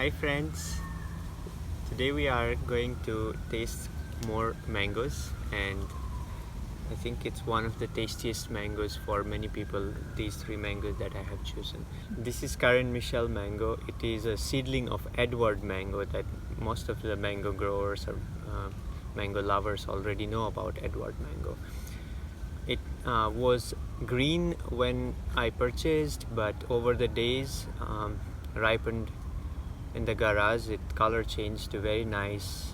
Hi friends, today we are going to taste more mangoes, and I think it's one of the tastiest mangoes for many people, these three mangoes that I have chosen. This is Karen Michel mango. It is a seedling of Edward mango that most of the mango growers or mango lovers already know about Edward mango. It was green when I purchased, but over the days ripened in the garage. Its color changed to very nice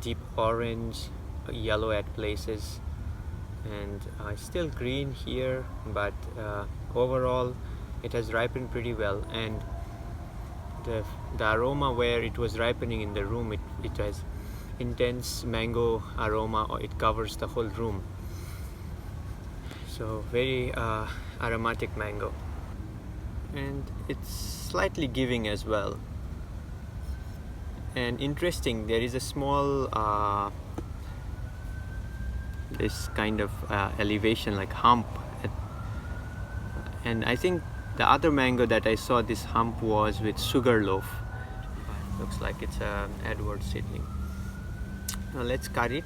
deep orange, yellow at places, and still green here, but overall it has ripened pretty well. And the aroma where it was ripening in the room, it has intense mango aroma, or it covers the whole room. So very aromatic mango, and it's slightly giving as well. And interesting, there is a small this kind of elevation, like hump, and I think the other mango that I saw, this hump was with Sugarloaf. Looks like it's an Edward seedling. Now let's cut it.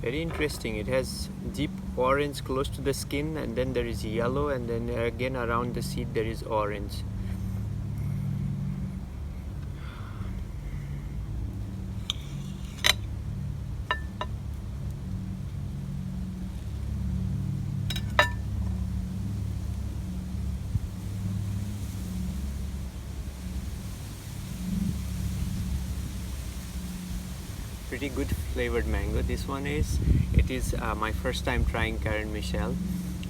Very interesting. It has deep orange close to the skin, and then there is yellow, and then again around the seed there is orange. Pretty good flavored mango this one is. It is my first time trying Karen Michel.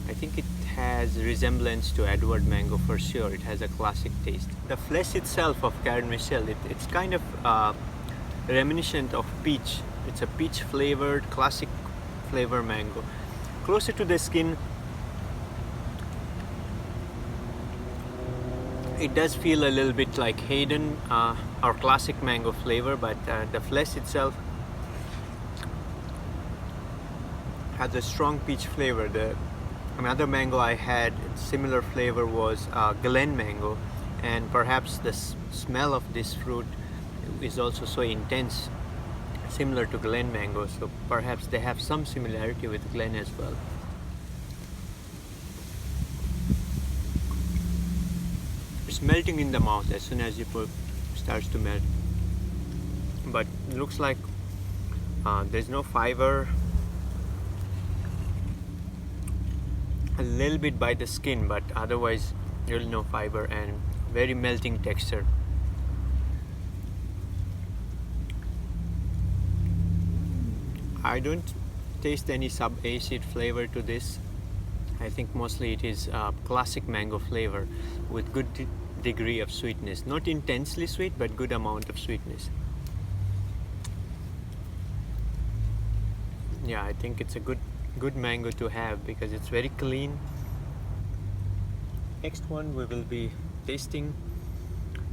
I think it has resemblance to Edward mango for sure. It has a classic taste. The flesh itself of Karen Michel, it's kind of reminiscent of peach. It's a peach flavored classic flavor mango. Closer to the skin, it does feel a little bit like Hayden or classic mango flavor, but the flesh itself has a strong peach flavor. The another mango I had similar flavor was Glen mango, and perhaps the smell of this fruit is also so intense, similar to Glen mango, so perhaps they have some similarity with Glen as well. It's melting in the mouth as soon as you put, starts to melt, but it looks like there's no fiber. A little bit by the skin, but otherwise really no fiber, and very melting texture. I don't taste any sub-acid flavor to this. I think mostly it is classic mango flavor with good degree of sweetness. Not intensely sweet, but good amount of sweetness. Yeah, I think it's a good mango to have because it's very clean. Next one we will be tasting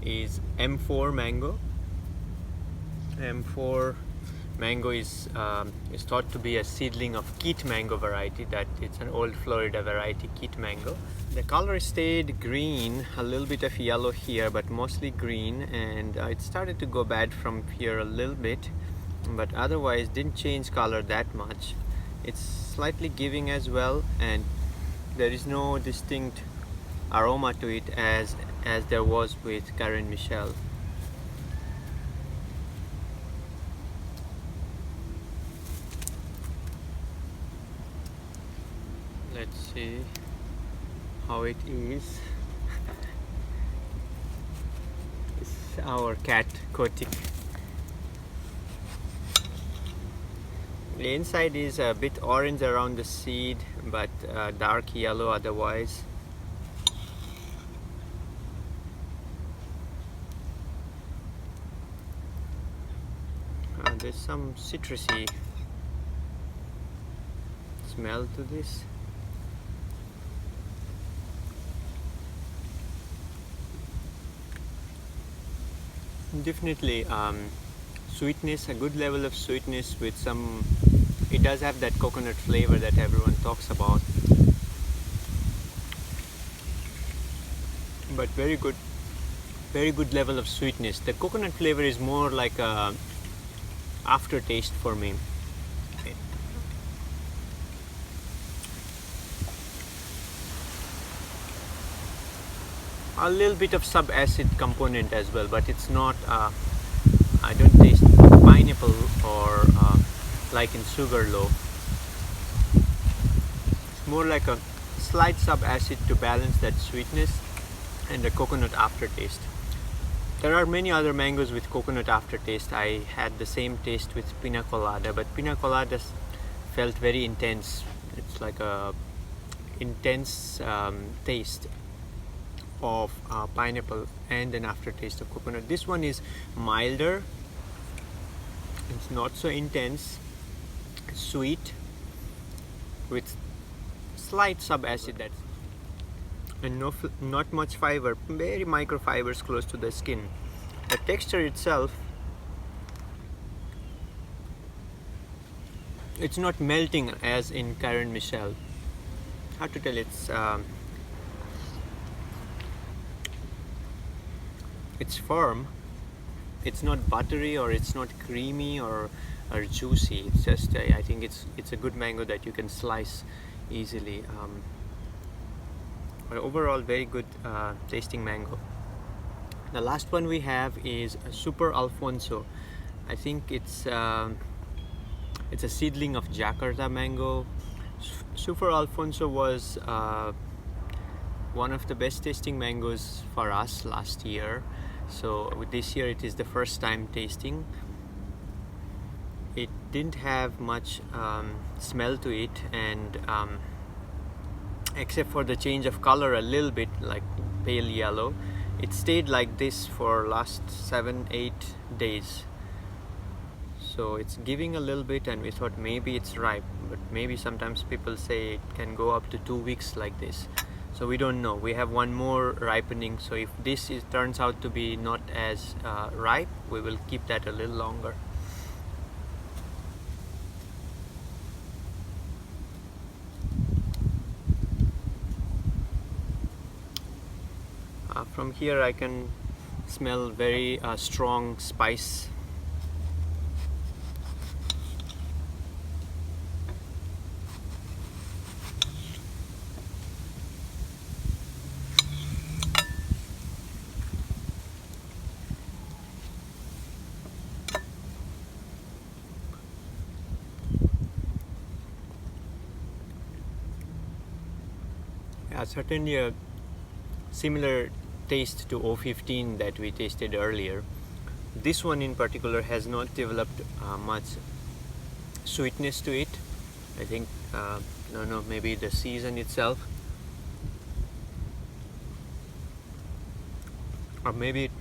is M-4 mango. M-4 mango is thought to be a seedling of Keat mango variety. That it's an old Florida variety, Keat mango. The color stayed green, a little bit of yellow here, but mostly green, and it started to go bad from here a little bit, but otherwise didn't change color that much. It's slightly giving as well, and there is no distinct aroma to it as there was with Karen Michel. Let's see how it is. It's our cat Kotik. The inside is a bit orange around the seed, but dark yellow otherwise. There's some citrusy smell to this. Definitely sweetness, a good level of sweetness with some, it does have that coconut flavor that everyone talks about, but very good level of sweetness. The coconut flavor is more like a aftertaste for me. A little bit of sub-acid component as well, but it's not, I don't taste pineapple or like in Sugarloaf. It's more like a slight sub-acid to balance that sweetness and the coconut aftertaste. There are many other mangoes with coconut aftertaste. I had the same taste with pina colada, but pina colada felt very intense. It's like a intense taste of pineapple and an aftertaste of coconut. This one is milder, it's not so intense, sweet with slight sub-acid, and not much fiber, very microfibers close to the skin. The texture itself, it's not melting as in Karen Michelle. Hard to tell. It's firm. It's not buttery or it's not creamy or juicy. It's just I think it's a good mango that you can slice easily. But overall, very good tasting mango. The last one we have is a Super Alphonso. I think it's a seedling of Jakarta mango. Super Alphonso was one of the best tasting mangoes for us last year. So this year it is the first time tasting. It didn't have much smell to it, and except for the change of color a little bit, like pale yellow, it stayed like this for last 7-8 days. So it's giving a little bit, and we thought maybe it's ripe, but maybe sometimes people say it can go up to 2 weeks like this. So we don't know. We have one more ripening, so if this turns out to be not as ripe, we will keep that a little longer. From here I can smell very strong spice. Certainly a similar taste to O15 that we tasted earlier. This one in particular has not developed much sweetness to it. I think, I don't know, maybe the season itself, or maybe it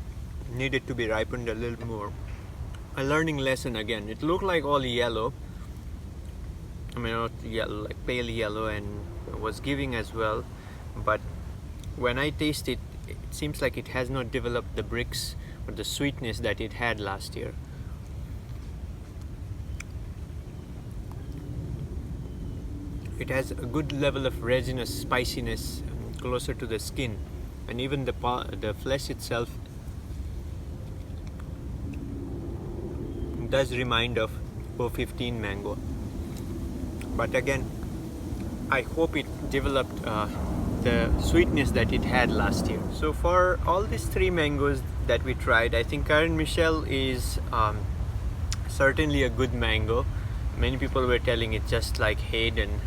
needed to be ripened a little more. A learning lesson again. It looked like all yellow, I mean not yellow, like pale yellow, and was giving as well, but when I taste it, it seems like it has not developed the bricks or the sweetness that it had last year. It has a good level of resinous spiciness closer to the skin, and even the flesh itself does remind of O15 mango. But again, I hope it developed the sweetness that it had last year. So for all these 3 mangoes that we tried, I think Karen Michelle is certainly a good mango. Many people were telling it just like Hayden.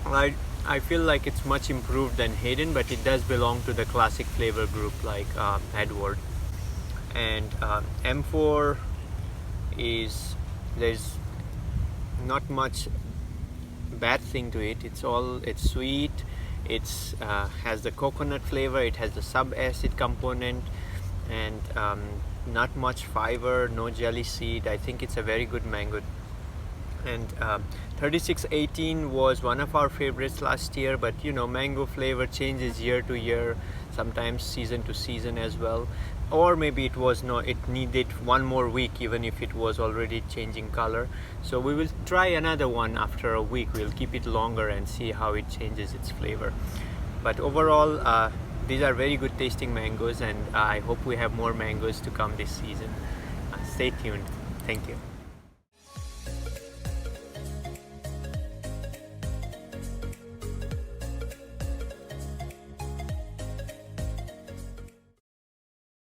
I feel like it's much improved than Hayden, but it does belong to the classic flavor group like Edward. And M4 there's not much bad thing to it. It's sweet, it's has the coconut flavor, it has the sub-acid component, and not much fiber, no jelly seed. I think it's a very good mango. And 3618 was one of our favorites last year, but you know, mango flavor changes year to year. sometimes season to season as well, or maybe it needed one more week even if it was already changing color. So we will try another one after a week. We'll keep it longer and see how it changes its flavor. But overall, these are very good tasting mangoes, and I hope we have more mangoes to come this season. Stay tuned. Thank you.